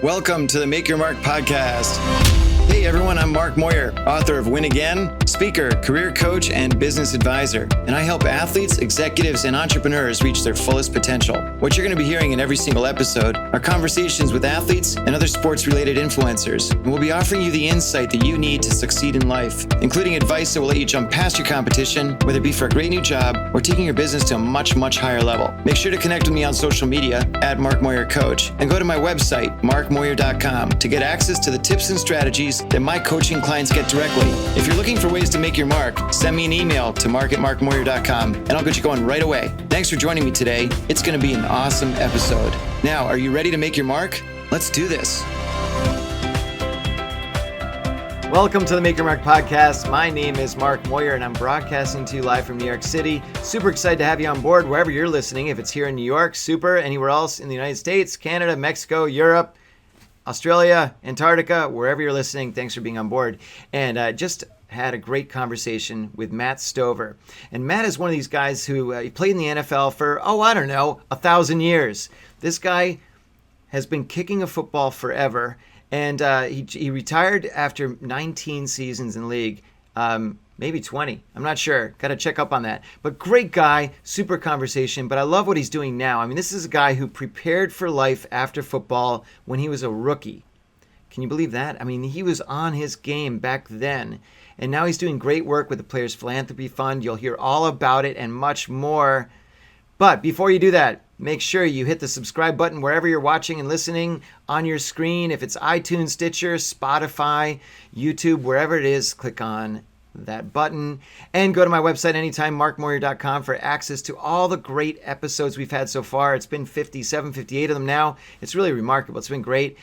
Welcome to the Make Your Mark podcast. Hey everyone, I'm Mark Moyer, author of Win Again, speaker, career coach, and business advisor. And I help athletes, executives, and entrepreneurs reach their fullest potential. What you're going to be hearing in every single episode are conversations with athletes and other sports-related influencers. And we'll be offering you the insight that you need to succeed in life, including advice that will let you jump past your competition, whether it be for a great new job or taking your business to a much, much higher level. Make sure to connect with me on social media at Mark Moyer Coach and go to my website, markmoyer.com, to get access to the tips and strategies that my coaching clients get directly. If you're looking for ways to make your mark, send me an email to mark@markmoyer.com and I'll get you going right away. Thanks for joining me today. It's going to be an awesome episode. Now, are you ready to make your mark? Let's do this. Welcome to the Make Your Mark podcast. My name is Mark Moyer and I'm broadcasting to you live from New York City. Super excited to have you on board wherever you're listening. If it's here in New York, super. Anywhere else in the United States, Canada, Mexico, Europe, Australia, Antarctica, wherever you're listening, thanks for being on board. And just had a great conversation with Matt Stover. And Matt is one of these guys who he played in the NFL for, 1,000 years. This guy has been kicking a football forever. And he retired after 19 seasons in the league, maybe 20. I'm not sure. Got to check up on that. But great guy, super conversation. But I love what he's doing now. I mean, this is a guy who prepared for life after football when he was a rookie. Can you believe that? I mean, he was on his game back then. And now he's doing great work with the Players Philanthropy Fund. You'll hear all about it and much more. But before you do that, make sure you hit the subscribe button wherever you're watching and listening on your screen. If it's iTunes, Stitcher, Spotify, YouTube, wherever it is, click on that button. And go to my website anytime, markmoyer.com, for access to all the great episodes we've had so far. It's been 57, 58 of them now. It's really remarkable. It's been great.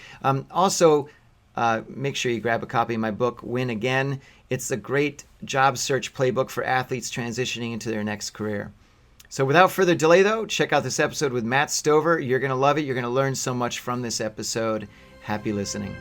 Also, make sure you grab a copy of my book, Win Again. It's a great job search playbook for athletes transitioning into their next career. So without further delay, though, check out this episode with Matt Stover. You're going to love it. You're going to learn so much from this episode. Happy listening.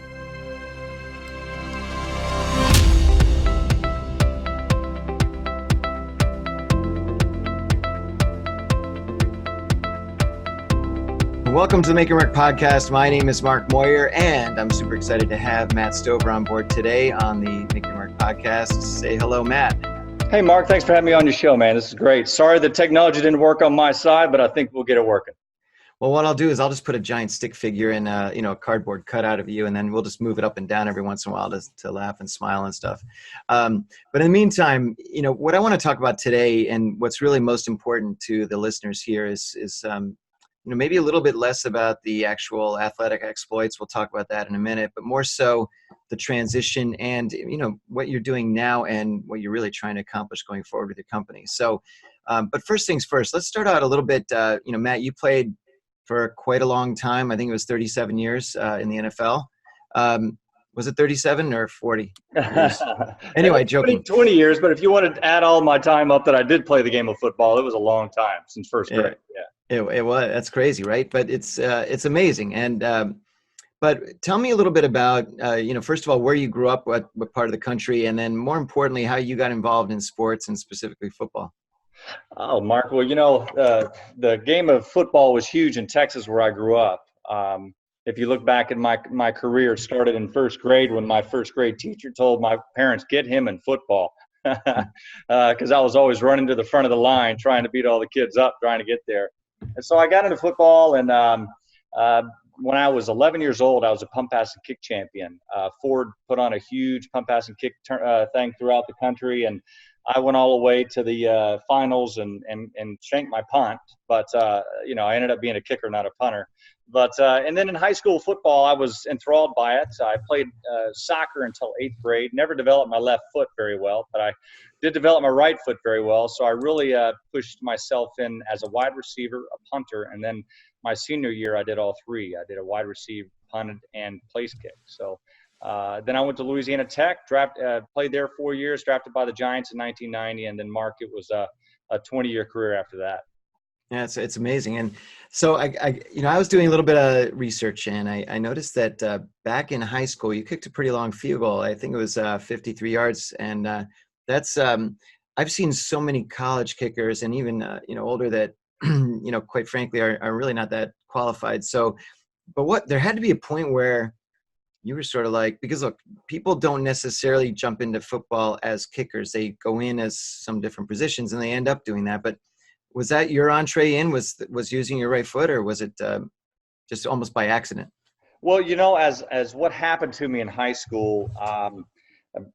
Welcome to the Make Your Mark podcast. My name is Mark Moyer, and I'm super excited to have Matt Stover on board today on the Make Your Mark podcast. Say hello, Matt. Hey, Mark. Thanks for having me on your show, man. This is great. Sorry the technology didn't work on my side, but I think we'll get it working. Well, what I'll do is I'll just put a giant stick figure in a cardboard cutout of you, and then we'll just move it up and down every once in a while to laugh and smile and stuff. But in the meantime, what I want to talk about today and what's really most important to the listeners here is maybe a little bit less about the actual athletic exploits. We'll talk about that in a minute, but more so the transition and, what you're doing now and what you're really trying to accomplish going forward with your company. So, but first things first, let's start out a little bit. Matt, you played for quite a long time. I think it was 37 years in the NFL. Was it 37 or 40 years? Anyway, joking. 20 years, but if you wanted to add all my time up that I did play the game of football, it was a long time since first grade. Yeah. It was. That's crazy, right? But it's amazing. And but tell me a little bit about first of all, where you grew up, what part of the country, and then more importantly, how you got involved in sports and specifically football. Oh, Mark. Well, the game of football was huge in Texas where I grew up. If you look back at my career, it started in first grade when my first grade teacher told my parents, get him in football. Because I was always running to the front of the line, trying to beat all the kids up, trying to get there. And so I got into football, and when I was 11 years old, I was a pump, pass, and kick champion. Ford put on a huge pump, pass, and kick thing throughout the country, and I went all the way to the finals and shanked my punt. But, I ended up being a kicker, not a punter. But and then in high school football, I was enthralled by it. I played soccer until 8th grade, never developed my left foot very well, but I did develop my right foot very well. So I really pushed myself in as a wide receiver, a punter, and then my senior year, I did all three. I did a wide receiver, punted, and place kick. So then I went to Louisiana Tech, played there 4 years, drafted by the Giants in 1990, and then Mark, it was a 20-year career after that. Yeah, it's amazing. And so I was doing a little bit of research, and I noticed that back in high school, you kicked a pretty long field goal. I think it was 53 yards. And that's I've seen so many college kickers and even older that quite frankly are really not that qualified. So But there had to be a point where you were sort of like, because look, people don't necessarily jump into football as kickers. They go in as some different positions and they end up doing that. But was that your entree in, was using your right foot, or was it just almost by accident? Well, as what happened to me in high school,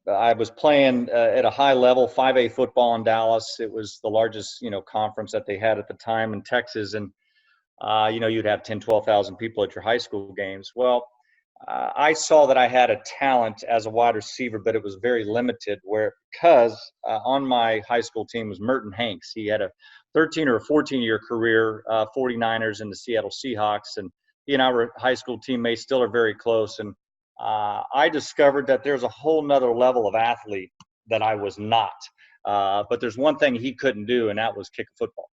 I was playing at a high level, 5A football in Dallas. It was the largest, conference that they had at the time in Texas. And, you'd have 10, 12,000 people at your high school games. Well, I saw that I had a talent as a wide receiver, but it was very limited because on my high school team was Merton Hanks. He had a 13 or a 14-year career, 49ers and the Seattle Seahawks. And he and I were high school teammates, still are very close. And I discovered that there's a whole nother level of athlete that I was not. But there's one thing he couldn't do, and that was kick a football.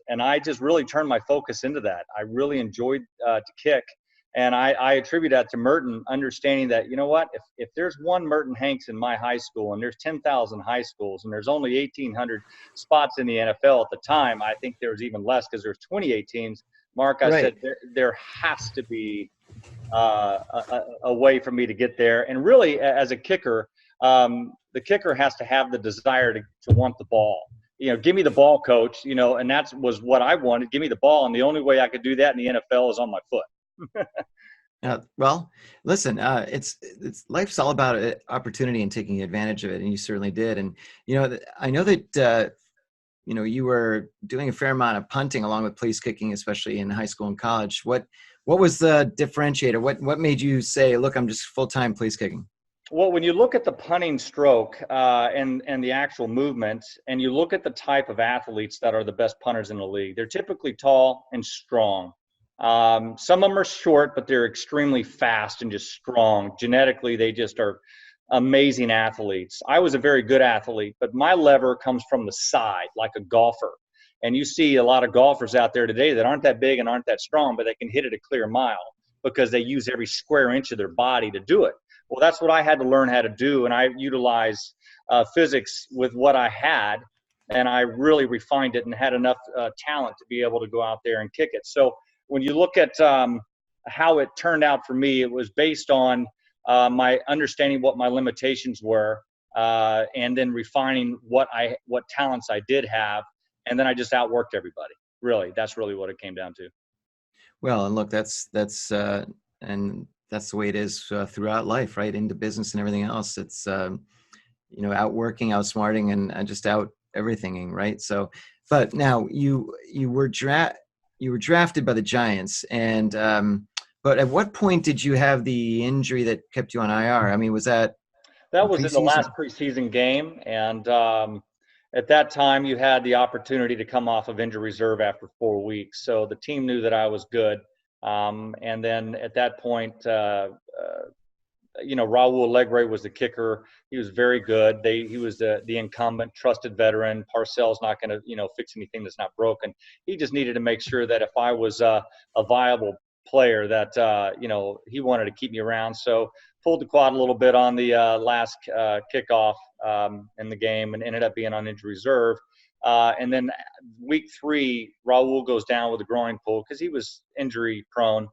And I just really turned my focus into that. I really enjoyed to kick. And I attribute that to Merton understanding that, if there's one Merton Hanks in my high school and there's 10,000 high schools and there's only 1,800 spots in the NFL at the time, I think there was even less because there's 28 teams. Mark, I Right. said there has to be a way for me to get there. And really, as a kicker, the kicker has to have the desire to want the ball. Give me the ball, coach, and that was what I wanted. Give me the ball. And the only way I could do that in the NFL is on my foot. Well, listen, it's life's all about opportunity and taking advantage of it, and you certainly did. And I know that you were doing a fair amount of punting along with place kicking, especially in high school and college. What was the differentiator? What made you say, "Look, I'm just full-time place kicking"? Well, when you look at the punting stroke and the actual movement, and you look at the type of athletes that are the best punters in the league, they're typically tall and strong. Some of them are short, but they're extremely fast and just strong. Genetically, they just are amazing athletes. I was a very good athlete, but my lever comes from the side, like a golfer. And you see a lot of golfers out there today that aren't that big and aren't that strong, but they can hit it a clear mile because they use every square inch of their body to do it. Well, that's what I had to learn how to do, and I utilized physics with what I had, and I really refined it and had enough talent to be able to go out there and kick it. So when you look at how it turned out for me, it was based on my understanding what my limitations were, and then refining what talents I did have, and then I just outworked everybody. Really, that's really what it came down to. Well, and look, and that's the way it is throughout life, right? Into business and everything else. It's outworking, outsmarting, and just out everythinging, right? So, but now you were drafted by the Giants, and but at what point did you have the injury that kept you on IR? I mean, was that That in was in the preseason? last preseason game, and at that time, you had the opportunity to come off of injury reserve after 4 weeks. So the team knew that I was good, and then at that point, Raul Alegre was the kicker. He was very good. He was the incumbent, trusted veteran. Parcells not going to, fix anything that's not broken. He just needed to make sure that if I was a viable player, that he wanted to keep me around. So pulled the quad a little bit on the last kickoff in the game, and ended up being on injury reserve. And then week 3, Raul goes down with a groin pull because he was injury prone.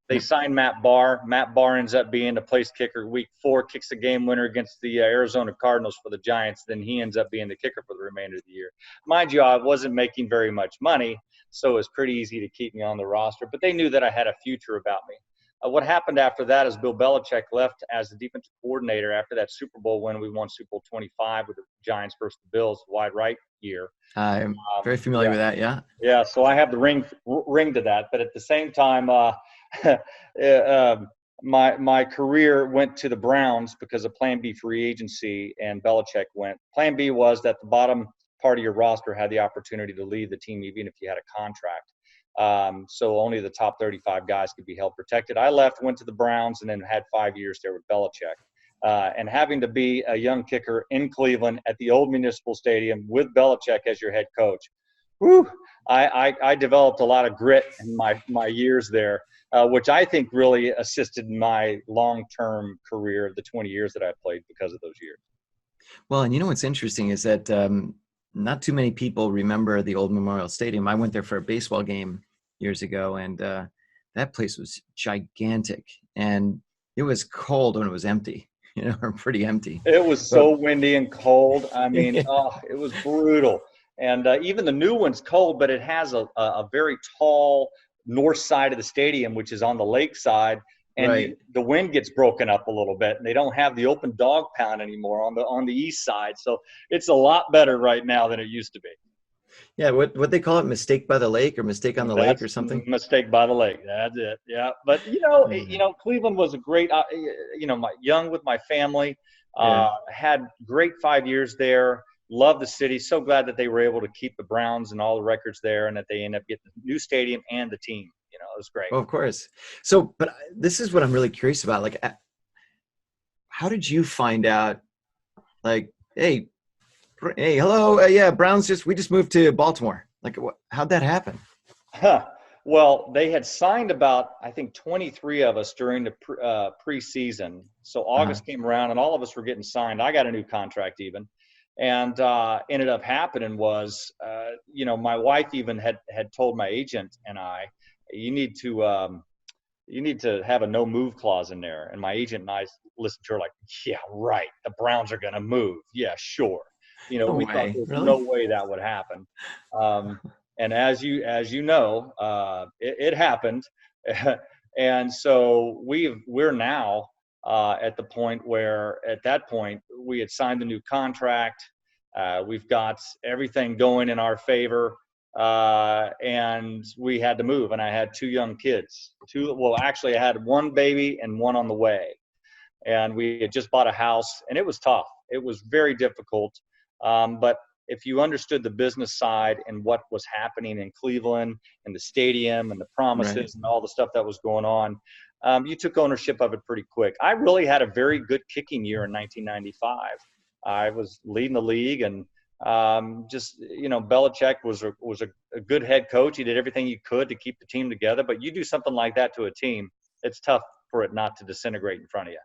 They Yep. signed Matt Barr. Matt Barr ends up being the place kicker. Week 4, kicks the game winner against the Arizona Cardinals for the Giants. Then he ends up being the kicker for the remainder of the year. Mind you, I wasn't making very much money, so it was pretty easy to keep me on the roster. But they knew that I had a future about me. What happened after that is Bill Belichick left as the defensive coordinator after that Super Bowl when we won Super Bowl 25 with the Giants versus the Bills, wide right year. I'm very familiar Yeah. with that. Yeah. Yeah, so I have the ring to that, but at the same time, my career went to the Browns because of Plan B free agency, and Belichick went. Plan B was that the bottom part of your roster had the opportunity to leave the team even if you had a contract. So only the top 35 guys could be held protected. I left, went to the Browns, and then had 5 years there with Belichick. And having to be a young kicker in Cleveland at the old Municipal Stadium with Belichick as your head coach, whew, I developed a lot of grit in my years there, which I think really assisted my long-term career, the 20 years that I played because of those years. Well, and what's interesting is that not too many people remember the old Memorial Stadium. I went there for a baseball game years ago, and that place was gigantic, and it was cold when it was empty, or pretty empty. It was But so windy and cold. I mean, yeah, oh, it was brutal. And even the new one's cold, but it has a very tall north side of the stadium, which is on the lake side. And right. the wind gets broken up a little bit, and they don't have the open dog pound anymore on the east side. So it's a lot better right now than it used to be. Yeah, what they call it, mistake by the lake or mistake on the lake That's or something. mistake by the lake. That's it. Yeah, but Yeah. Cleveland was a great. My young with my family, Yeah. had great 5 years there. Loved the city. So glad that they were able to keep the Browns and all the records there, and that they end up getting the new stadium and the team. It was great. Well, of course. So, but this is what I'm really curious about. Like, how did you find out? Like, hey, hello, yeah, Browns we just moved to Baltimore. Like, how'd that happen? Huh. Well, they had signed about, I think, 23 of us during the preseason. So Uh-huh. August came around, and all of us were getting signed. I got a new contract even, and ended up happening was, my wife even had told my agent and I, you need to have a no move clause in there. And my agent and I listened to her like, yeah, right. The Browns are going to move. Yeah, sure. No We thought way, there was no really? way that would happen. Um, and as you know, it happened. And so we're now at the point where at that point we had signed a new contract. We've got everything going in our favor. And we had to move, and I had two young kids. Actually, I had one baby and one on the way, and we had just bought a house, and it was tough. It was very difficult. But if you understood the business side and what was happening in Cleveland and the stadium and the Right. promises and all the stuff that was going on, you took ownership of it pretty quick. I really had a very good kicking year in 1995. I was leading the league, and Belichick was a good head coach. He did everything he could to keep the team together. But you do something like that to a team, it's tough for it not to disintegrate in front of you.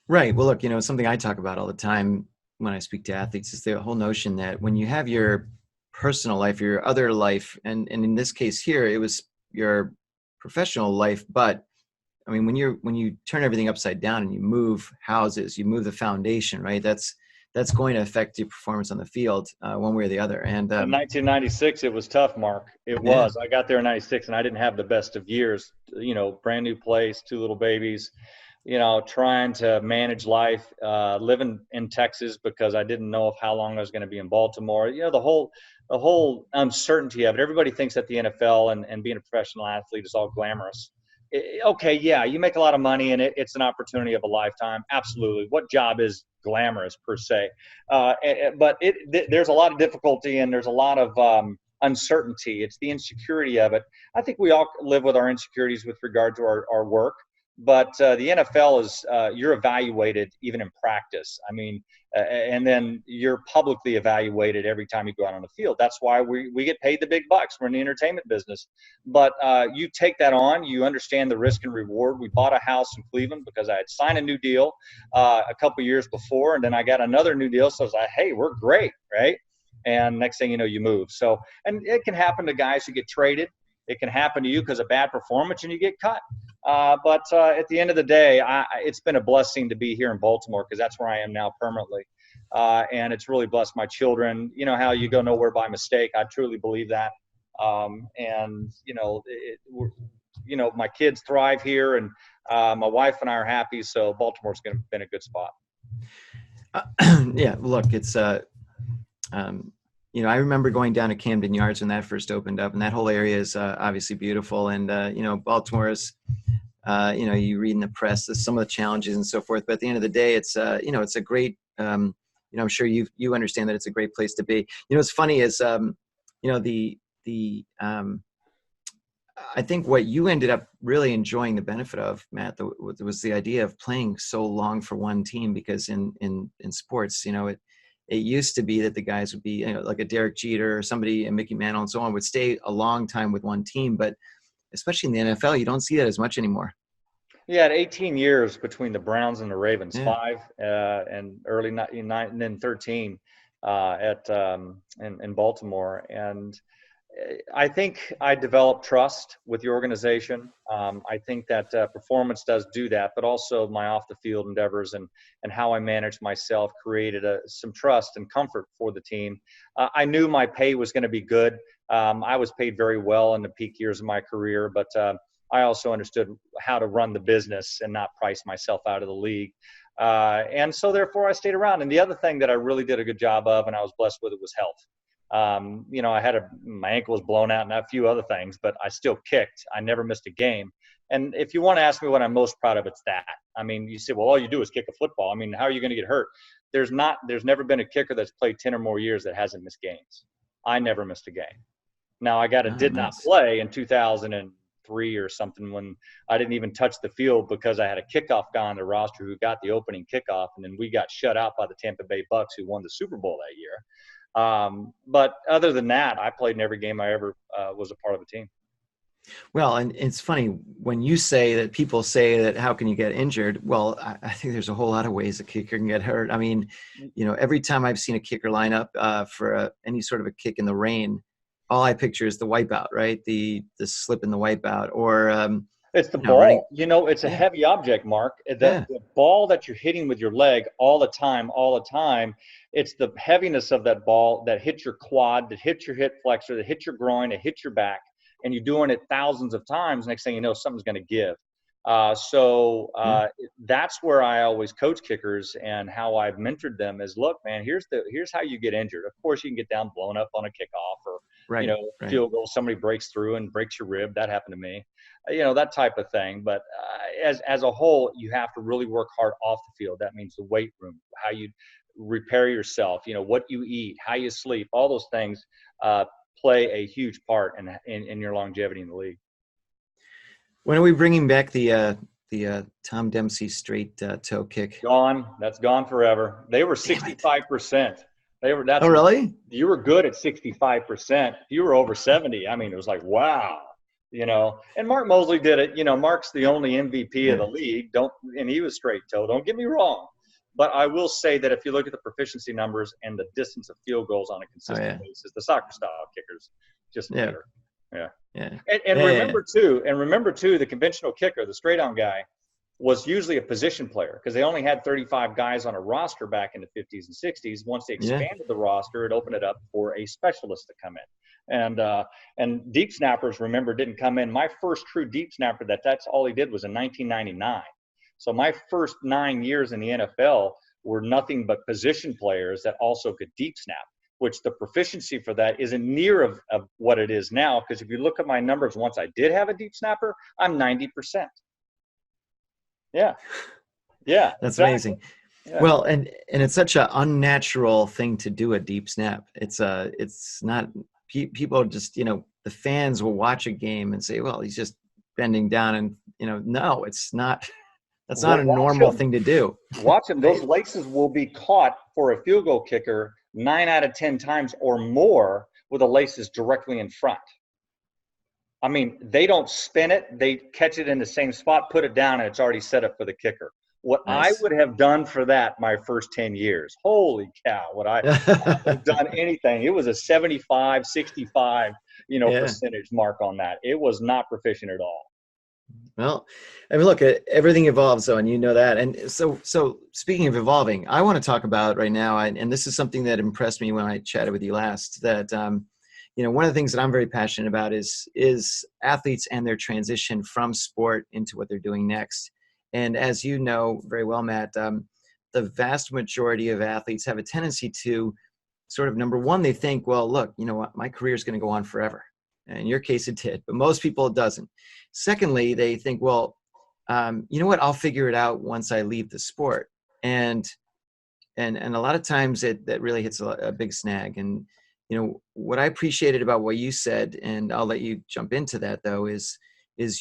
Right. Well, look, something I talk about all the time when I speak to athletes is the whole notion that when you have your personal life, your other life, and in this case here, it was your professional life. But I mean, when you turn everything upside down and you move houses, you move the foundation, right? That's going to affect your performance on the field, one way or the other. And In 1996, it was tough, Mark. It yeah, was. I got there in 96, and I didn't have the best of years. Brand new place, two little babies, trying to manage life, living in Texas because I didn't know of how long I was going to be in Baltimore. The whole uncertainty of it. Everybody thinks that the NFL and being a professional athlete is all glamorous. Okay, yeah, you make a lot of money, and it's an opportunity of a lifetime. Absolutely. What job is glamorous per se? But there's a lot of difficulty, and there's a lot of uncertainty. It's the insecurity of it. I think we all live with our insecurities with regard to our work. But the NFL is you're evaluated even in practice. I mean, and then you're publicly evaluated every time you go out on the field. That's why we get paid the big bucks. We're in the entertainment business. But you take that on. You understand the risk and reward. We bought a house in Cleveland because I had signed a new deal a couple years before, and then I got another new deal. So I was like, hey, we're great, right? And next thing you know, you move. So, and it can happen to guys who get traded. It can happen to you because of bad performance, and you get cut. But at the end of the day, it's been a blessing to be here in Baltimore because that's where I am now permanently. And it's really blessed my children. You know how you go nowhere by mistake. I truly believe that. And my kids thrive here, and my wife and I are happy. So Baltimore's been a good spot. yeah. Look, it's I remember going down to Camden Yards when that first opened up, and that whole area is obviously beautiful. And Baltimore is, you read in the press some of the challenges and so forth. But at the end of the day, it's it's a great. I'm sure you understand that it's a great place to be. What's funny is, the I think what you ended up really enjoying the benefit of, Matt, was the idea of playing so long for one team, because in sports, it used to be that the guys would be, like a Derek Jeter or somebody, and Mickey Mantle and so on, would stay a long time with one team. But especially in the NFL, you don't see that as much anymore. Yeah, at 18 years between the Browns and the Ravens, Yeah. 5 and early 9 and then 13 in Baltimore. And I think I developed trust with the organization. I think that performance does do that, but also my off the field endeavors and how I managed myself created some trust and comfort for the team. I knew my pay was going to be good. I was paid very well in the peak years of my career, but I also understood how to run the business and not price myself out of the league. And so therefore I stayed around. And the other thing that I really did a good job of, and I was blessed with it, was health. I had my ankle was blown out and a few other things, but I still kicked. I never missed a game. And if you want to ask me what I'm most proud of, it's that. I mean, you say, well, all you do is kick a football. I mean, how are you going to get hurt? There's never been a kicker that's played 10 or more years that hasn't missed games. I never missed a game. Now I did not play in 2003 or something when I didn't even touch the field because I had a kickoff guy on the roster who got the opening kickoff. And then we got shut out by the Tampa Bay Bucks, who won the Super Bowl that year. But other than that, I played in every game I ever was a part of a team. Well, and it's funny when you say that people say that how can you get injured? Well, I think there's a whole lot of ways a kicker can get hurt. I mean, every time I've seen a kicker line up for any sort of a kick in the rain, all I picture is the wipeout, right? The slip in the wipeout, or it's the ball. Running. It's a heavy object, Mark. The ball that you're hitting with your leg all the time. It's the heaviness of that ball that hits your quad, that hits your hip flexor, that hits your groin, that hits your back, and you're doing it thousands of times. Next thing you know, something's going to give. That's where I always coach kickers, and how I've mentored them is, look, man, here's how you get injured. Of course, you can get down blown up on a kickoff, or field goal, somebody breaks through and breaks your rib. That happened to me. That type of thing. But as a whole, you have to really work hard off the field. That means the weight room, how you repair yourself, what you eat, how you sleep, all those things play a huge part in your longevity in the league. When are we bringing back the Tom Dempsey straight toe kick? Gone. That's gone forever. They were 65%. Oh, really? You were good at 65%. If you were over 70, I mean, it was like, wow. And Mark Mosley did it. Mark's the only MVP of the league. And he was straight toe. Don't get me wrong. But I will say that if you look at the proficiency numbers and the distance of field goals on a consistent basis, the soccer style kickers just better. Yeah. And remember too, the conventional kicker, the straight on guy, was usually a position player because they only had 35 guys on a roster back in the 50s and 60s. Once they expanded the roster, it opened it up for a specialist to come in. And deep snappers, remember, didn't come in. My first true deep snapper that's all he did was in 1999. So my first 9 years in the NFL were nothing but position players that also could deep snap, which the proficiency for that isn't near of what it is now. Because if you look at my numbers, once I did have a deep snapper, I'm 90%. Yeah. That's amazing. Yeah. Well, and it's such an unnatural thing to do, a deep snap. It's not, people just, the fans will watch a game and say, well, he's just bending down, and no, it's not. That's not a normal thing to do. Watch him. Those laces will be caught for a field goal kicker 9 out of 10 times or more with the laces directly in front. I mean, they don't spin it. They catch it in the same spot, put it down, and it's already set up for the kicker. What I would have done for that my first 10 years, holy cow, I have done anything. It was a 75, 65, percentage mark on that. It was not proficient at all. Well, I mean, look, everything evolves, though, and you know that. And so speaking of evolving, I want to talk about right now, and this is something that impressed me when I chatted with you last, that, one of the things that I'm very passionate about is athletes and their transition from sport into what they're doing next. And as you know very well, Matt, the vast majority of athletes have a tendency to sort of, number one, they think, well, look, you know what, my career is going to go on forever. And in your case, it did, but most people, it doesn't. Secondly, they think, well, you know what, I'll figure it out once I leave the sport. And a lot of times that really hits a big snag. And, what I appreciated about what you said, and I'll let you jump into that, though, is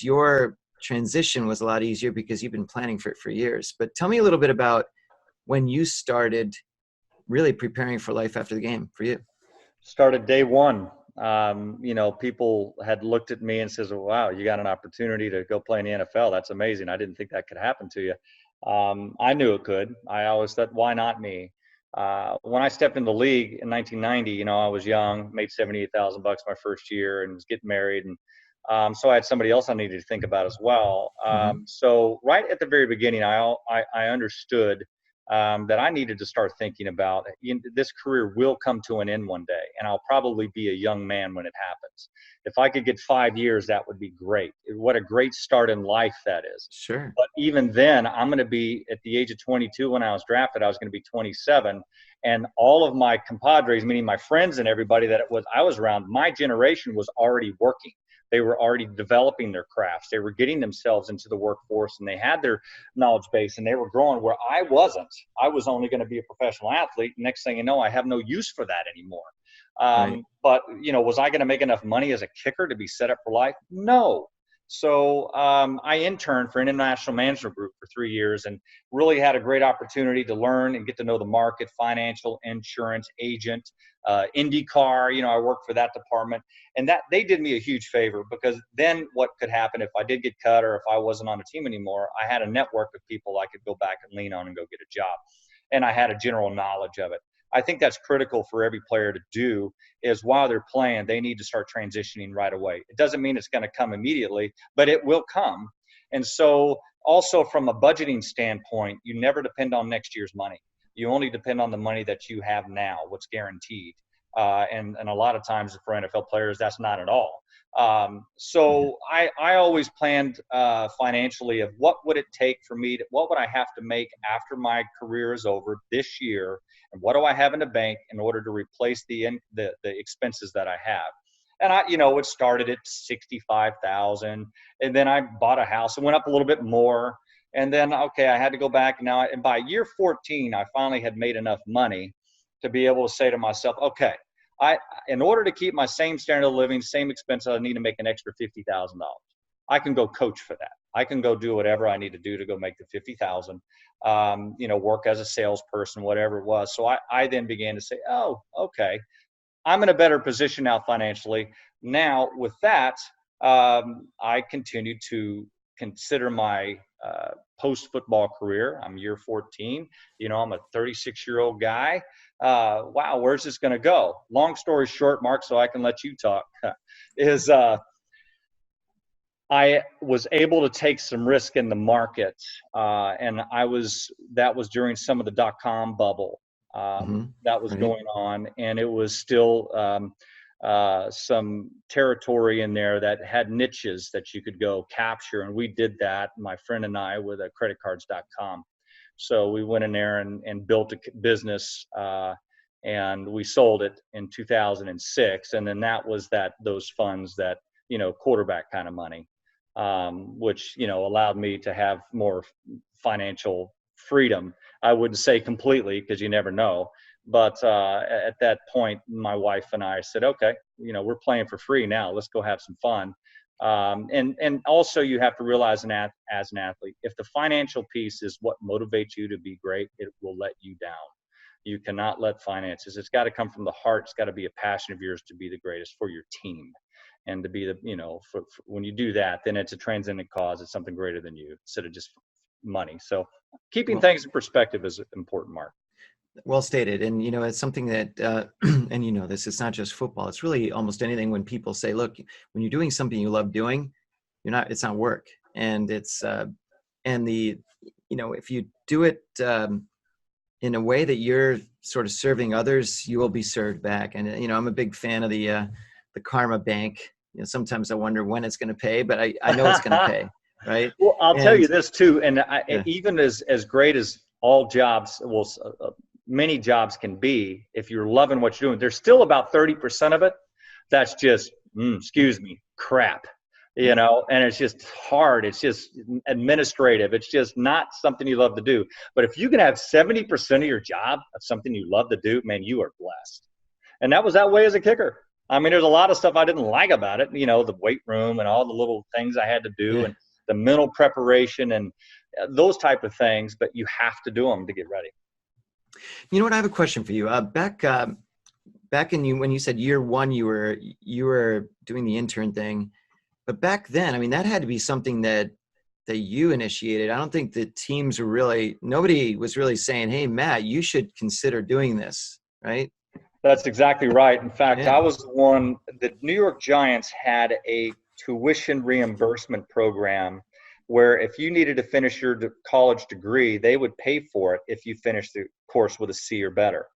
your transition was a lot easier because you've been planning for it for years. But tell me a little bit about when you started really preparing for life after the game for you. Started day one. People had looked at me and says, oh, wow, you got an opportunity to go play in the NFL. That's amazing. I didn't think that could happen to you. I knew it could. I always thought, why not me? When I stepped in the league in 1990, you know, I was young, made $78,000 my first year, and was getting married, and so I had somebody else I needed to think about as well. Mm-hmm. So right at the very beginning, I understood that I needed to start thinking about, this career will come to an end one day, and I'll probably be a young man when it happens. If I could get 5 years, that would be great. What a great start in life that is. Sure. But even then, I'm going to be at the age of 22 when I was drafted. I was going to be 27, and all of my compadres, meaning my friends and everybody that I was around, my generation was already working. They were already developing their crafts. They were getting themselves into the workforce, and they had their knowledge base, and they were growing where I wasn't. I was only going to be a professional athlete. Next thing you know, I have no use for that anymore. Right. But, you know, was I going to make enough money as a kicker to be set up for life? No. So I interned for International Management Group for 3 years, and really had a great opportunity to learn and get to know the market, financial, insurance, agent, IndyCar. You know, I worked for that department, and that they did me a huge favor, because then what could happen if I did get cut or if I wasn't on a team anymore, I had a network of people I could go back and lean on and go get a job. And I had a general knowledge of it. I think that's critical for every player to do, is while they're playing, they need to start transitioning right away. It doesn't mean it's going to come immediately, but it will come. And so also from a budgeting standpoint, you never depend on next year's money. You only depend on the money that you have now, what's guaranteed. And a lot of times for NFL players, that's not at all. So I always planned financially of what would it take for me what would I have to make after my career is over this year, and what do I have in the bank in order to replace the expenses that I have. And it started at 65,000, and then I bought a house and went up a little bit more. And then, okay, I had to go back now. And by year 14, I finally had made enough money to be able to say to myself, okay, in order to keep my same standard of living, same expenses, I need to make an extra $50,000. I can go coach for that. I can go do whatever I need to do to go make the 50,000, work as a salesperson, whatever it was. So I then began to say, oh, okay, I'm in a better position now financially. Now with that, I continue to consider my post-football career. I'm year 14. I'm a 36-year-old guy. Wow, where's this going to go? Long story short, Mark, so I can let you talk, is I was able to take some risk in the market, and that was during some of the .com bubble that was going on, and it was still some territory in there that had niches that you could go capture, and we did that, my friend and I, with creditcards.com. So we went in there and built a business, and we sold it in 2006, and then that was those funds that quarterback kind of money, which allowed me to have more financial freedom. I wouldn't say completely, because you never know. But at that point, my wife and I said, okay, we're playing for free now. Let's go have some fun. And also you have to realize as an athlete, if the financial piece is what motivates you to be great, it will let you down. You cannot let finances. It's got to come from the heart. It's got to be a passion of yours to be the greatest for your team. And to be when you do that, then it's a transcendent cause. It's something greater than you instead of just money. So keeping things in perspective is important, Mark. Well stated. And, it's something that, and this, it's not just football. It's really almost anything. When people say, look, when you're doing something you love doing, it's not work. And it's, if you do it in a way that you're sort of serving others, you will be served back. And, I'm a big fan of the karma bank. Sometimes I wonder when it's going to pay, but I know it's going to pay. Right. Well, I'll tell you this too. And even as great as all jobs, many jobs can be, if you're loving what you're doing, there's still about 30% of it that's just, crap, and it's just hard. It's just administrative. It's just not something you love to do. But if you can have 70% of your job of something you love to do, man, you are blessed. And that was that way as a kicker. I mean, there's a lot of stuff I didn't like about it, the weight room and all the little things I had to do and the mental preparation and those type of things, but you have to do them to get ready. You know what? I have a question for you. Back in when you said year one, you were doing the intern thing, but back then, I mean, that had to be something that that you initiated. I don't think the teams were really, nobody was really saying, hey, Matt, you should consider doing this, right? That's exactly right. In fact, Yeah. I was the one, the New York Giants had a tuition reimbursement program where if you needed to finish your college degree, they would pay for it if you finished the course with a C or better.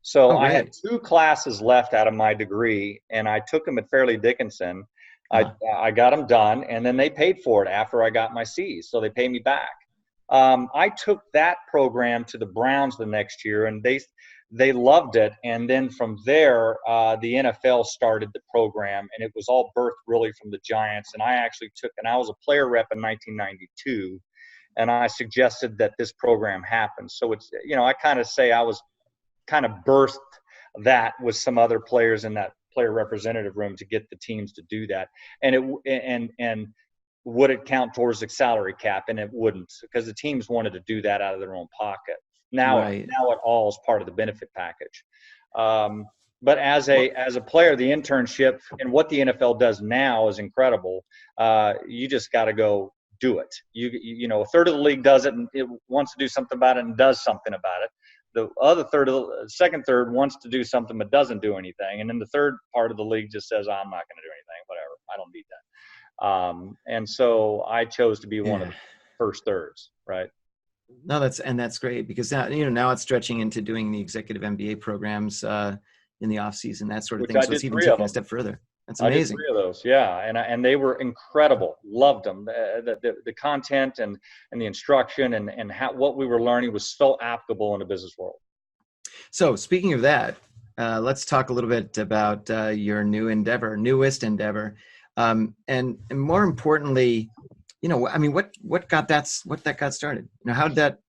So Oh, I had great. 2 classes left out of my degree, and I took them at Fairleigh Dickinson. I, Huh. I got them done, and then they paid for it after I got my C's, so they paid me back. I took that program to the Browns the next year, and they loved it. And then from there, the NFL started the program, and it was all birthed really from the Giants. And I actually took, and I was a player rep in 1992, and I suggested that this program happen. So it's, I kind of say I was kind of birthed that with some other players in that player representative room to get the teams to do that. And and would it count towards the salary cap? And it wouldn't, because the teams wanted to do that out of their own pocket. Now Right. it all is part of the benefit package. But as Well, a player, the internship and what the NFL does now is incredible. You just got to go do it. A third of the league does it and it wants to do something about it and does something about it. The other third of the second third wants to do something but doesn't do anything, and then the third part of the league just says, I'm not going to do anything, whatever, I don't need that. And so I chose to be one of yeah. the first thirds, right? No, that's great, because now, now it's stretching into doing the executive MBA programs in the off season, that sort of Which thing. I So did it's even 3 of taken a them. step further. That's I did amazing. 3 of those, yeah, and they were incredible. Loved them. The content and the instruction and how what we were learning was so applicable in the business world. So speaking of that, let's talk a little bit about your newest endeavor, and more importantly, I mean, what got that started? How did that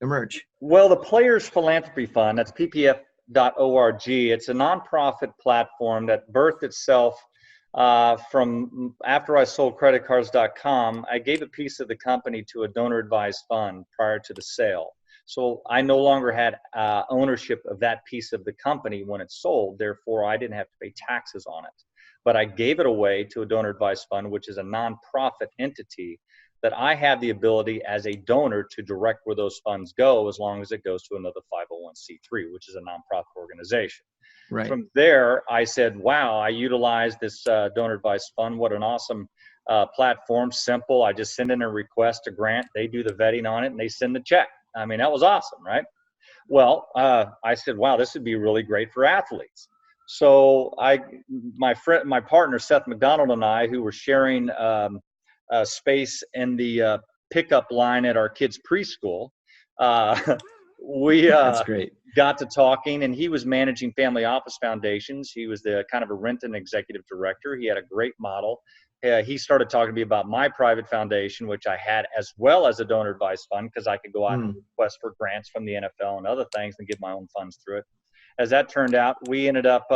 emerge? Well, the Players Philanthropy Fund, that's ppf.org. It's a nonprofit platform that birthed itself from after I sold creditcards.com. I gave a piece of the company to a donor advised fund prior to the sale. So I no longer had ownership of that piece of the company when it sold. Therefore, I didn't have to pay taxes on it. But I gave it away to a donor advised fund, which is a nonprofit entity that I have the ability as a donor to direct where those funds go, as long as it goes to another 501c3, which is a nonprofit organization. Right. From there, I said, wow, I utilized this donor advised fund. What an awesome platform. Simple. I just send in a request, a grant. They do the vetting on it and they send the check. I mean, that was awesome, right? Well, I said, wow, this would be really great for athletes. So my partner, Seth McDonald, and I, who were sharing space in the pickup line at our kids' preschool, we That's great. got to talking, and he was managing family office foundations. He was the kind of a Renton executive director. He had a great model. He started talking to me about my private foundation, which I had, as well as a donor advised fund, because I could go out and request for grants from the NFL and other things and get my own funds through it. As that turned out, we ended up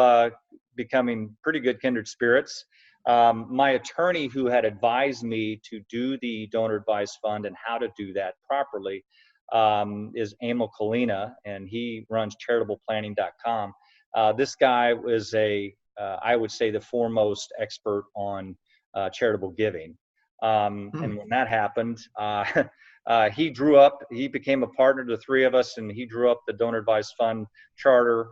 becoming pretty good kindred spirits. My attorney, who had advised me to do the donor advised fund and how to do that properly, is Emil Kalina, and he runs charitableplanning.com. This guy was I would say, the foremost expert on charitable giving. And when that happened, he became a partner to the 3 of us, and he drew up the donor advised fund charter.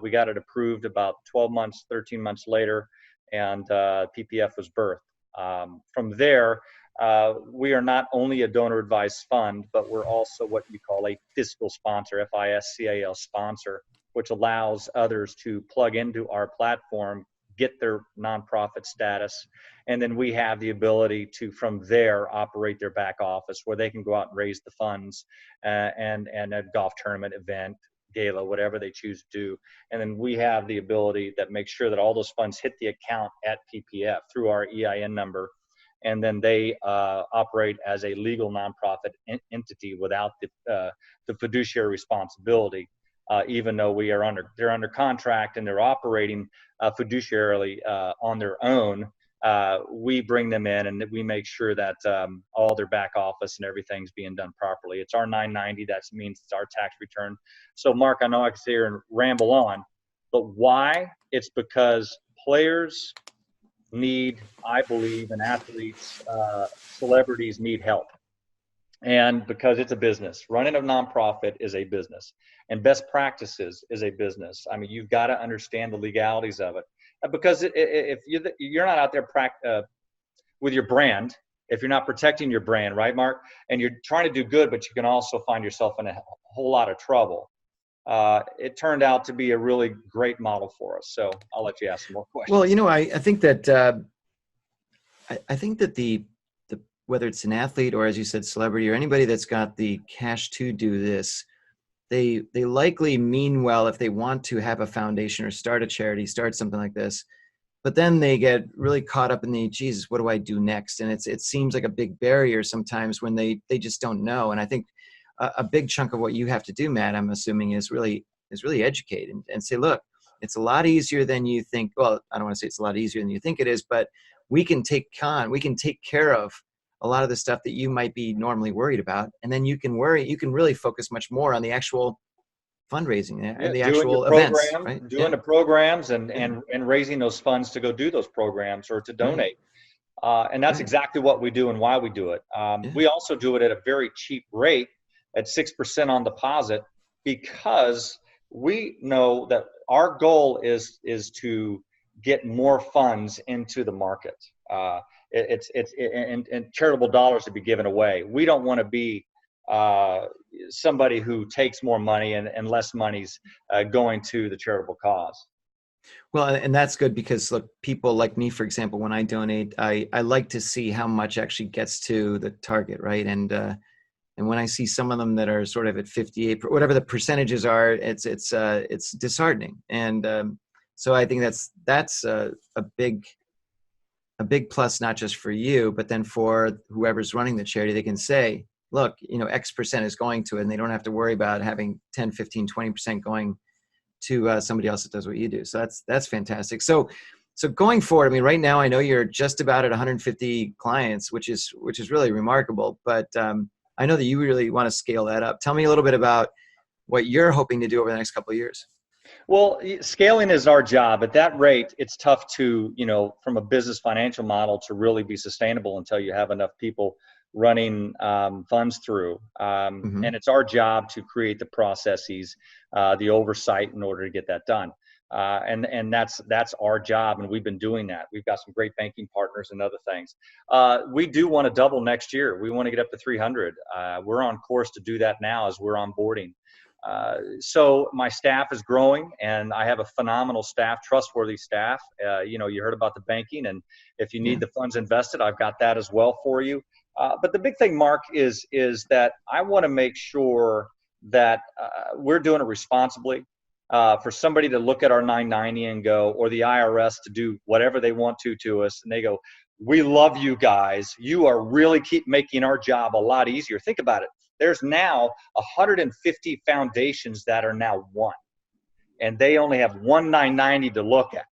We got it approved about 13 months later, and PPF was birthed. From there, we are not only a donor advised fund, but we're also what you call a fiscal sponsor, FISCAL sponsor, which allows others to plug into our platform, get their nonprofit status, and then we have the ability to, from there, operate their back office, where they can go out and raise the funds and a golf tournament event, gala, whatever they choose to do. And then we have the ability that makes sure that all those funds hit the account at PPF through our EIN number. And then they operate as a legal nonprofit entity without the fiduciary responsibility, even though they're under contract and they're operating fiduciarily on their own. We bring them in and we make sure that all their back office and everything's being done properly. It's our 990. That means it's our tax return. So, Mark, I know I can sit here and ramble on, but why? It's because players need, I believe, and athletes, celebrities need help. And because it's a business, running a nonprofit is a business, and best practices is a business. I mean, you've got to understand the legalities of it, because if you're not out there with your brand, if you're not protecting your brand, right, Mark, and you're trying to do good, but you can also find yourself in a whole lot of trouble. It turned out to be a really great model for us. So I'll let you ask some more Well, questions. I think that I think that the whether it's an athlete or, as you said, celebrity, or anybody that's got the cash to do this, they likely mean well if they want to have a foundation or start a charity, start something like this. But then they get really caught up in the, Jesus, what do I do next? And it seems like a big barrier sometimes when they just don't know. And I think a big chunk of what you have to do, Matt, I'm assuming, is really educate and say, look, it's a lot easier than you think. Well, I don't want to say it's a lot easier than you think it is, but we can take care of a lot of the stuff that you might be normally worried about. And then you can really focus much more on the actual fundraising Yeah, and the actual events, right? doing Yeah. the programs, Yeah. and raising those funds to go do those programs or to Right. donate. And that's Right. exactly what we do and why we do it. Yeah. We also do it at a very cheap rate at 6% on deposit, because we know that our goal is to get more funds into the market. And charitable dollars to be given away. We don't want to be uh, somebody who takes more money and less money's going to the charitable cause. Well, and that's good because, look, people like me, for example, when I donate, I like to see how much actually gets to the target, right? And when I see some of them that are sort of at 58, whatever the percentages are, it's disheartening. And so I think that's a big plus, not just for you, but then for whoever's running the charity. They can say, look, X percent is going to it, and they don't have to worry about having 10, 15, 20% going to somebody else that does what you do. So that's fantastic. So going forward, I mean, right now I know you're just about at 150 clients, which is really remarkable. But I know that you really want to scale that up. Tell me a little bit about what you're hoping to do over the next couple of years. Well, scaling is our job. At that rate, it's tough to, from a business financial model, to really be sustainable until you have enough people running funds through. Mm-hmm. And it's our job to create the processes, the oversight in order to get that done. And that's our job, and we've been doing that. We've got some great banking partners and other things. We do want to double next year. We want to get up to 300. We're on course to do that now as we're onboarding. So my staff is growing, and I have a phenomenal staff, trustworthy staff. You heard about the banking, and if you need Yeah. the funds invested, I've got that as well for you. But the big thing, Mark, is that I want to make sure that we're doing it responsibly. For somebody to look at our 990 and go, or the IRS to do whatever they want to us, and they go, "We love you guys. You are really keep making our job a lot easier." Think about it. There's now 150 foundations that are now one, and they only have one 990 to look at.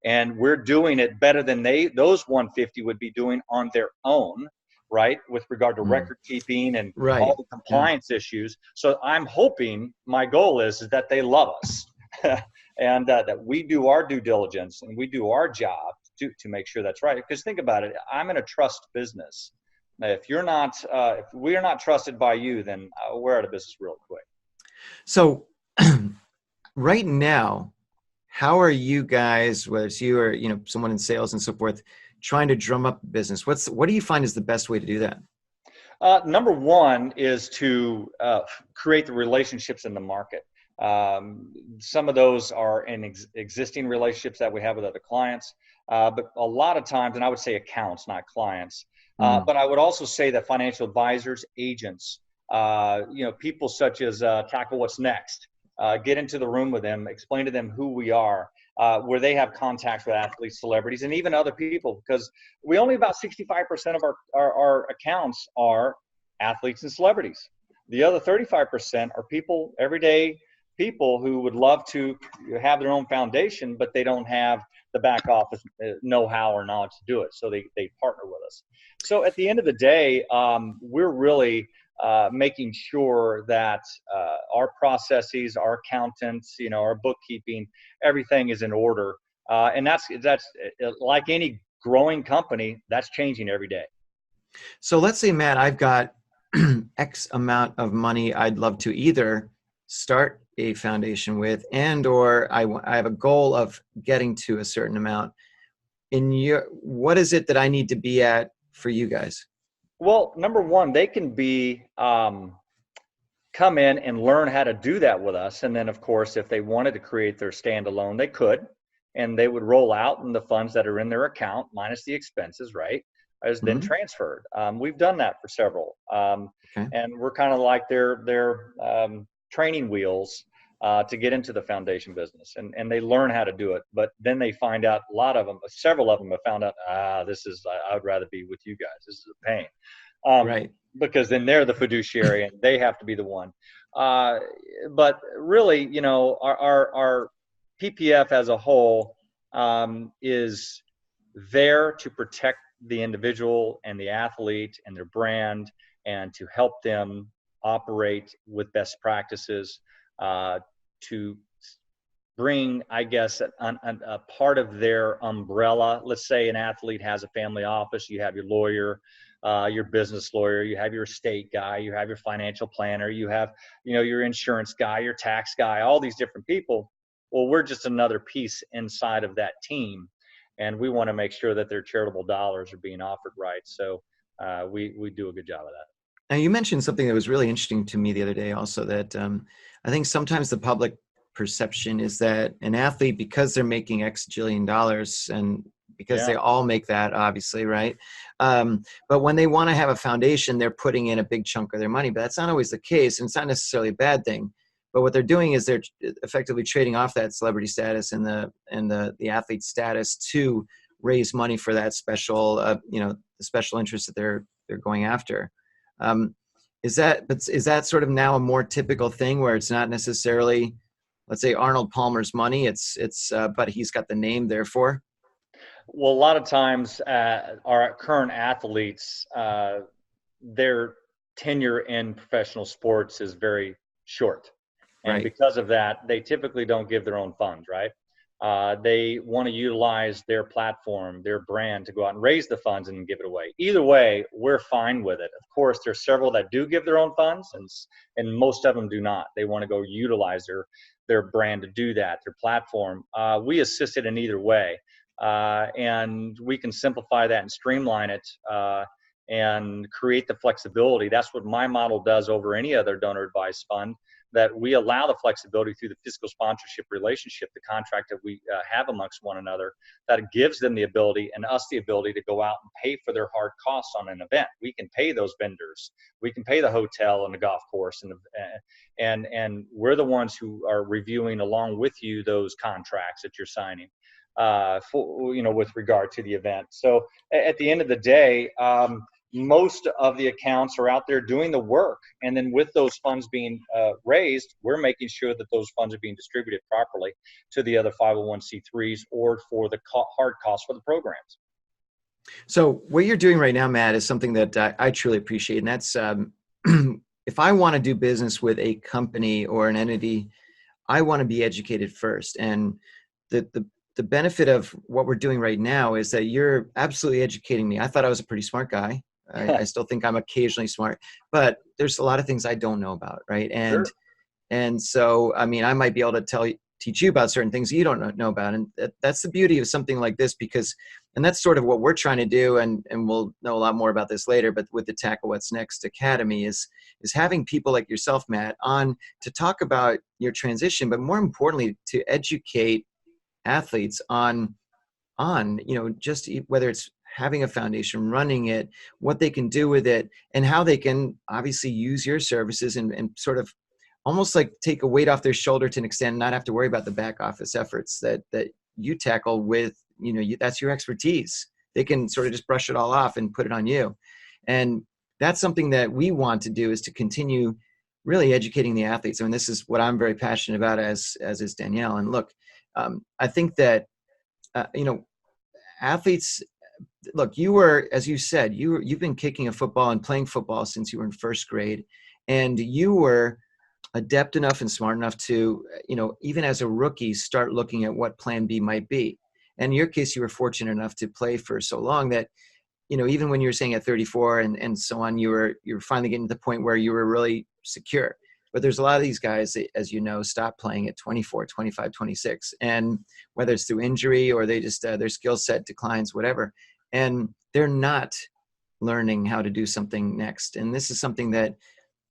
And we're doing it better than those 150 would be doing on their own, right? With regard to Mm. record keeping and all Right. the Yeah. compliance issues. So I'm hoping, my goal is that they love us and that we do our due diligence and we do our job to make sure that's right. Because think about it, I'm in a trust business. If we are not trusted by you, then we're out of business real quick. So right now, how are you guys, whether it's you or someone in sales and so forth, trying to drum up business? What do you find is the best way to do that? Number one is to create the relationships in the market. Some of those are in existing relationships that we have with other clients, but a lot of times, and I would say accounts, not clients, but I would also say that financial advisors, agents, people such as Tackle What's Next, get into the room with them, explain to them who we are, where they have contacts with athletes, celebrities, and even other people, because we only about 65% of our accounts are athletes and celebrities. The other 35% are people, everyday people who would love to have their own foundation, but they don't have the back office know-how or knowledge to do it. So they partner with us. So at the end of the day, we're really making sure that our processes, our accountants, our bookkeeping, everything is in order. And that's like any growing company, that's changing every day. So let's say, Matt, I've got X amount of money I'd love to either start a foundation with, and or I have a goal of getting to a certain amount. What is it that I need to be at for you guys? Well, number one, they can be come in and learn how to do that with us. And then, of course, if they wanted to create their standalone, they could, and they would roll out, and the funds that are in their account minus the expenses, right, is then Mm-hmm. transferred. We've done that for several, Okay. and we're kind of like their training wheels to get into the foundation business, and they learn how to do it. But then they find out, a lot of them, several of them have found out, I would rather be with you guys. This is a pain. Right. Because then they're the fiduciary and they have to be the one. But really, our PPF as a whole is there to protect the individual and the athlete and their brand, and to help them operate with best practices, to bring, I guess, a part of their umbrella. Let's say an athlete has a family office, you have your lawyer, your business lawyer, you have your estate guy, you have your financial planner, you have, your insurance guy, your tax guy, all these different people. Well, we're just another piece inside of that team, and we want to make sure that their charitable dollars are being offered right. So we do a good job of that. Now, you mentioned something that was really interesting to me the other day also, that I think sometimes the public perception is that an athlete, because they're making X jillion dollars, and because they all make that, obviously, right? But when they want to have a foundation, they're putting in a big chunk of their money. But that's not always the case, and it's not necessarily a bad thing. But what they're doing is they're effectively trading off that celebrity status and the athlete status to raise money for that special, the special interest that they're going after. Is that sort of now a more typical thing, where it's not necessarily, let's say, Arnold Palmer's money? But he's got the name, therefore. Well, a lot of times our current athletes, their tenure in professional sports is very short. And Right. because of that, they typically don't give their own funds, right? They want to utilize their platform, their brand, to go out and raise the funds and give it away. Either way, we're fine with it. Of course, there's several that do give their own funds, and most of them do not. They want to go utilize their brand to do that, their platform. We assist it in either way. And we can simplify that and streamline it and create the flexibility. That's what my model does over any other donor advised fund, that we allow the flexibility through the fiscal sponsorship relationship, the contract that we have amongst one another, that gives them the ability and us the ability to go out and pay for their hard costs on an event. We can pay those vendors, we can pay the hotel and the golf course, and we're the ones who are reviewing along with you those contracts that you're signing with regard to the event. So at the end of the day, most of the accounts are out there doing the work, and then with those funds being raised, we're making sure that those funds are being distributed properly to the other 501c3s or for the hard costs for the programs. So what you're doing right now, Matt, is something that I truly appreciate, and that's if I want to do business with a company or an entity, I want to be educated first. And the benefit of what we're doing right now is that you're absolutely educating me. I thought I was a pretty smart guy. I still think I'm occasionally smart, but there's a lot of things I don't know about, right? And so, I mean, I might be able to teach you about certain things you don't know about, and that's the beauty of something like this, and that's sort of what we're trying to do, and we'll know a lot more about this later. But with the Tackle What's Next Academy is having people like yourself, Matt, on to talk about your transition, but more importantly, to educate athletes on just whether it's having a foundation, running it, what they can do with it, and how they can obviously use your services and sort of almost like take a weight off their shoulder to an extent, not have to worry about the back office efforts that you tackle with, that's your expertise. They can sort of just brush it all off and put it on you. And that's something that we want to do, is to continue really educating the athletes. I mean, this is what I'm very passionate about, as is Danielle. And look, I think that, athletes, look, you were, as you said, you've been kicking a football and playing football since you were in first grade, and you were adept enough and smart enough to, even as a rookie, start looking at what plan B might be. And in your case, you were fortunate enough to play for so long that, even when you were saying at 34 and so on, you were finally getting to the point where you were really secure. But there's a lot of these guys that, as you know, stop playing at 24, 25, 26. And whether it's through injury or they just, their skill set declines, whatever. And they're not learning how to do something next. And this is something that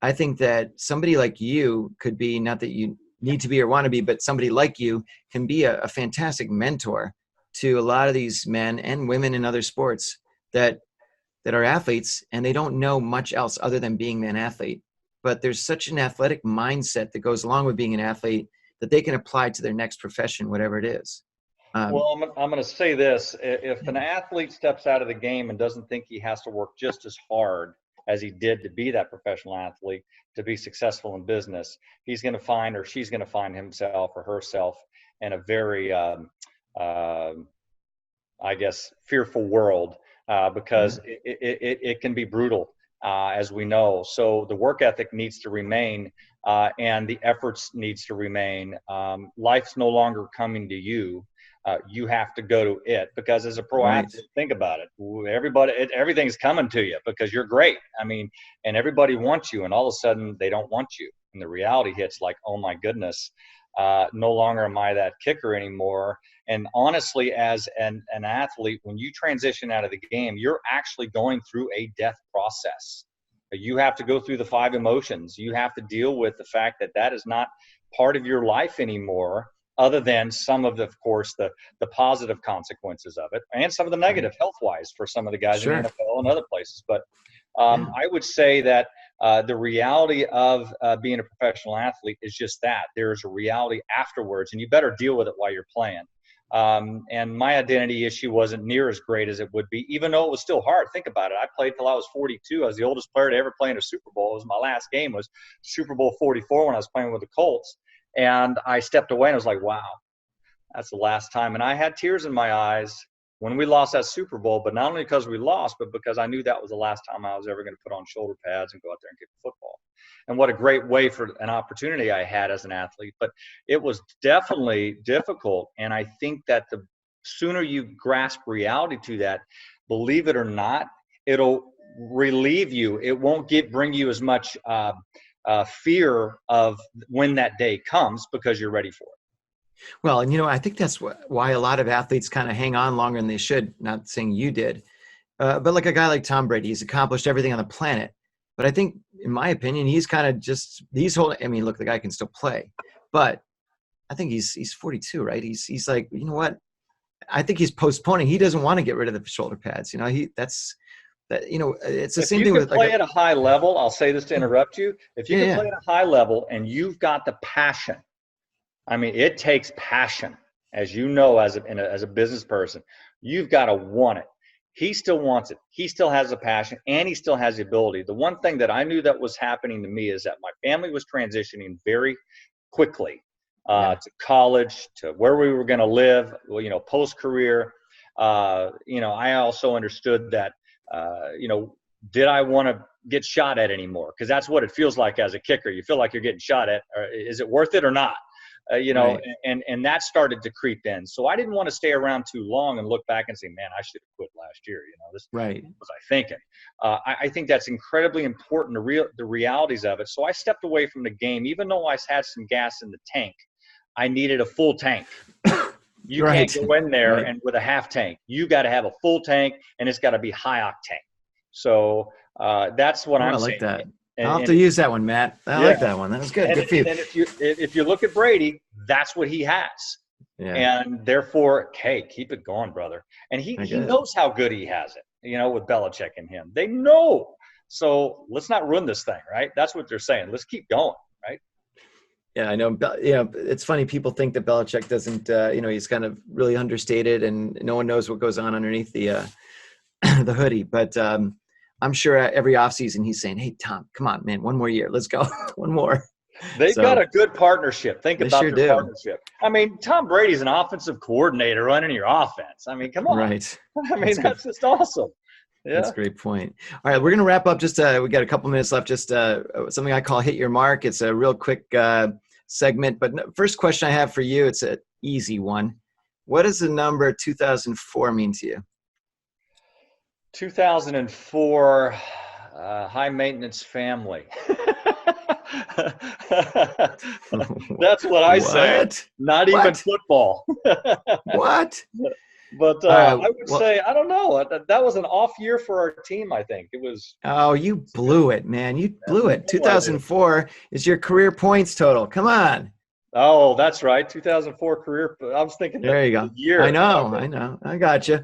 I think that somebody like you could be, not that you need to be or want to be, but somebody like you can be a fantastic mentor to a lot of these men and women in other sports that are athletes, and they don't know much else other than being an athlete. But there's such an athletic mindset that goes along with being an athlete that they can apply to their next profession, whatever it is. Well, I'm going to say this. If an athlete steps out of the game and doesn't think he has to work just as hard as he did to be that professional athlete, to be successful in business, he's going to find, or she's going to find himself or herself in a very, I guess, fearful world, because it can be brutal, as we know. So the work ethic needs to remain, and the efforts needs to remain. Life's no longer coming to you. You have to go to it, because as a pro athlete, think about it. Everything's coming to you because you're great. I mean, and everybody wants you, and all of a sudden they don't want you. And the reality hits like, oh my goodness, no longer am I that kicker anymore. And honestly, as an athlete, when you transition out of the game, you're actually going through a death process. You have to go through the 5 emotions. You have to deal with the fact that is not part of your life anymore, other than some of of course, the positive consequences of it, and some of the negative health-wise for some of the guys in the NFL and other places. But I would say that the reality of being a professional athlete is just that. There's a reality afterwards, and you better deal with it while you're playing. And my identity issue wasn't near as great as it would be, even though it was still hard. Think about it. I played till I was 42. I was the oldest player to ever play in a Super Bowl. It was my last game was Super Bowl 44 when I was playing with the Colts. And I stepped away and I was like, wow, that's the last time. And I had tears in my eyes when we lost that Super Bowl, but not only because we lost, but because I knew that was the last time I was ever going to put on shoulder pads and go out there and kick the football. And what a great way for an opportunity I had as an athlete. But it was definitely difficult. And I think that the sooner you grasp reality to that, believe it or not, it'll relieve you. It won't bring you as much fear of when that day comes, because you're ready for it. Well, and I think that's why a lot of athletes kind of hang on longer than they should. Not saying you did, but like a guy like Tom Brady, he's accomplished everything on the planet. But I think, in my opinion, he's kind of just I mean, look, the guy can still play, but I think he's 42, right? He's like, you know what? I think he's postponing. He doesn't want to get rid of the shoulder pads. It's the same thing with play at a high level. I'll say this to interrupt you. If you can play at a high level and you've got the passion, I mean, it takes passion, as you know, as a business person, you've got to want it. He still wants it. He still has the passion, and he still has the ability. The one thing that I knew that was happening to me is that my family was transitioning very quickly to college, to where we were going to live, post-career. I also understood that, did I want to get shot at anymore? Because that's what it feels like as a kicker. You feel like you're getting shot at. Or is it worth it or not? And that started to creep in. So I didn't want to stay around too long and look back and say, man, I should have quit last year. What was I thinking? I think that's incredibly important, the realities of it. So I stepped away from the game. Even though I had some gas in the tank, I needed a full tank. You can't go in there and with a half tank. You got to have a full tank, and it's got to be high octane. So that's what I'm saying. I like that. I'll have to use that one, Matt. I like that one. That was good. Good for you. And if you look at Brady, that's what he has. Yeah. And therefore, hey, keep it going, brother. And he knows how good he has it, with Belichick and him. They know. So let's not ruin this thing, right? That's what they're saying. Let's keep going, right? Yeah, I know. It's funny. People think that Belichick doesn't, he's kind of really understated and no one knows what goes on underneath the the hoodie. But I'm sure every offseason he's saying, hey, Tom, come on, man, one more year. Let's go. One more. They've got a good partnership. Think about their partnership. I mean, Tom Brady's an offensive coordinator running your offense. I mean, come on. Right. I mean, that's just awesome. Yeah. That's a great point. All right, we're going to wrap up. Just we got a couple minutes left. Just something I call Hit Your Mark. It's a real quick segment. But first question I have for you, it's an easy one. What does the number 2004 mean to you? 2004, high maintenance family. That's what I say. Not even football. What? But I would say, I don't know. That was an off year for our team, I think. It was. Oh, you blew it, man. You blew it. 2004 is your career points total. Come on. Oh, that's right. 2004 career. I was thinking. There you go. Year. I know. I got you.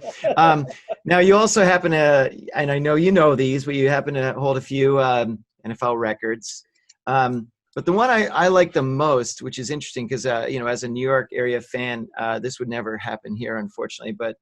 Now, you also happen to, and I know you know these, but you happen to hold a few NFL records. But the one I like the most, which is interesting because, as a New York area fan, this would never happen here, unfortunately. But,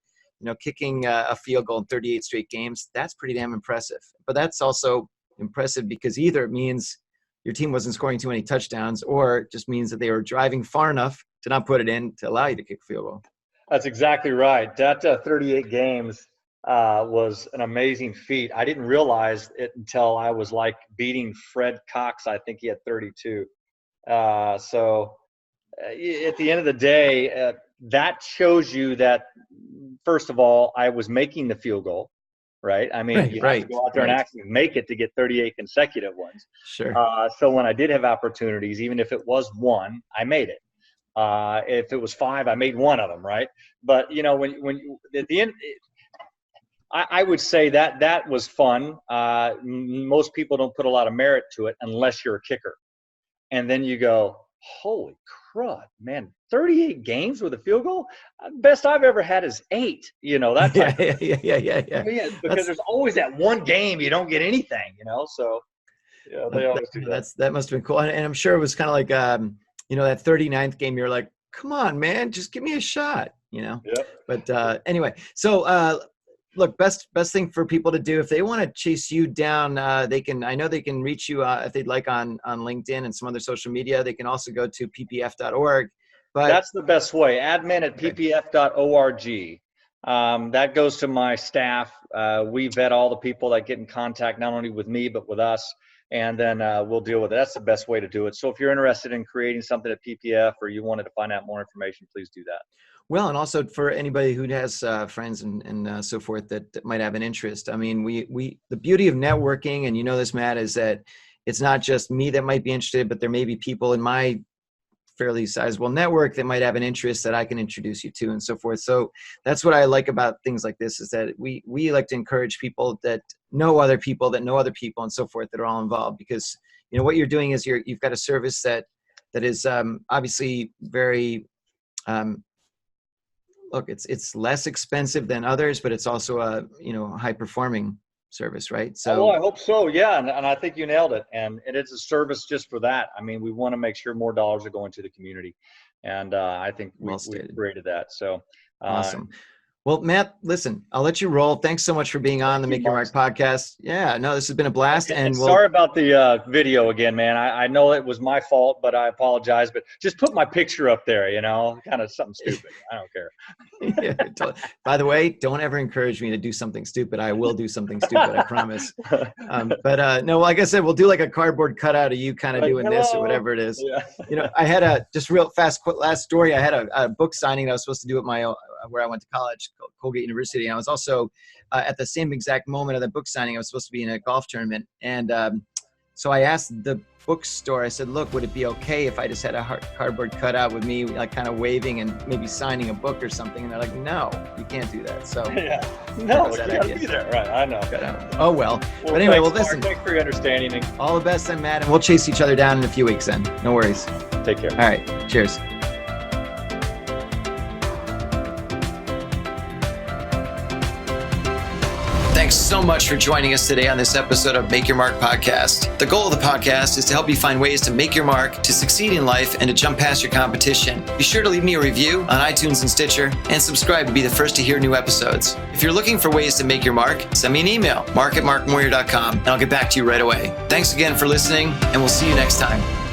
kicking a field goal in 38 straight games, that's pretty damn impressive. But that's also impressive because either it means your team wasn't scoring too many touchdowns or it just means that they were driving far enough to not put it in to allow you to kick a field goal. That's exactly right. That 38 games was an amazing feat. I didn't realize it until I was beating Fred Cox. I think he had 32. So at the end of the day, that shows you that, first of all, I was making the field goal, right? I mean, you have to go out there and actually make it to get 38 consecutive ones. Sure. So when I did have opportunities, even if it was one, I made it. If it was 5, I made one of them, right? But, when at the end – I would say that was fun. Most people don't put a lot of merit to it unless you're a kicker. And then you go, holy crud, man, 38 games with a field goal? Best I've ever had is 8, that type. Yeah. Because there's always that one game you don't get anything, so they always do that. That must have been cool. And I'm sure it was kind of like, that 39th game, you're like, come on, man, just give me a shot, Yep. But anyway, so look, best thing for people to do if they want to chase you down, they can reach you if they'd like on LinkedIn and some other social media. They can also go to ppf.org. But that's the best way. Admin at ppf.org. That goes to my staff. We vet all the people that get in contact, not only with me, but with us. And then we'll deal with it. That's the best way to do it. So if you're interested in creating something at PPF or you wanted to find out more information, please do that. Well, and also for anybody who has friends and so forth that might have an interest. I mean, the beauty of networking, and this, Matt, is that it's not just me that might be interested, but there may be people in my fairly sizable network that might have an interest that I can introduce you to and so forth. So that's what I like about things like this, is that we like to encourage people that know other people and so forth that are all involved, because what you're doing is you've got a service that is obviously very look, it's less expensive than others, but it's also a high performing service, right? So I hope so. Yeah. And I think you nailed it. And it's a service just for that. I mean, we want to make sure more dollars are going to the community. And I think we've created that. So awesome. Well, Matt, listen, I'll let you roll. Thanks so much for being on the Make Your Mark podcast. Yeah, no, this has been a blast. And sorry about the video again, man. I know it was my fault, but I apologize. But just put my picture up there, kind of something stupid. I don't care. Yeah, by the way, don't ever encourage me to do something stupid. I will do something stupid, I promise. But no, like I said, we'll do like a cardboard cutout of you kind of doing this or whatever it is. Yeah. I had a just real fast last story. I had a book signing that I was supposed to do at my where I went to college, Colgate University. And I was also at the same exact moment of the book signing, I was supposed to be in a golf tournament. And so I asked the bookstore, I said, look, would it be okay if I just had a cardboard cutout with me, like kind of waving and maybe signing a book or something? And they're like, no, you can't do that. So yeah, no, you gotta be there. Right, I know. Oh, well. But anyway, listen. Thanks for your understanding. All the best then, Matt. And we'll chase each other down in a few weeks then. No worries. Take care. All right. Cheers. Thanks so much for joining us today on this episode of Make Your Mark podcast. The goal of the podcast is to help you find ways to make your mark, to succeed in life, and to jump past your competition. Be sure to leave me a review on iTunes and Stitcher, and subscribe to be the first to hear new episodes. If you're looking for ways to make your mark, send me an email, mark@markmoyer.com, and I'll get back to you right away. Thanks again for listening, and we'll see you next time.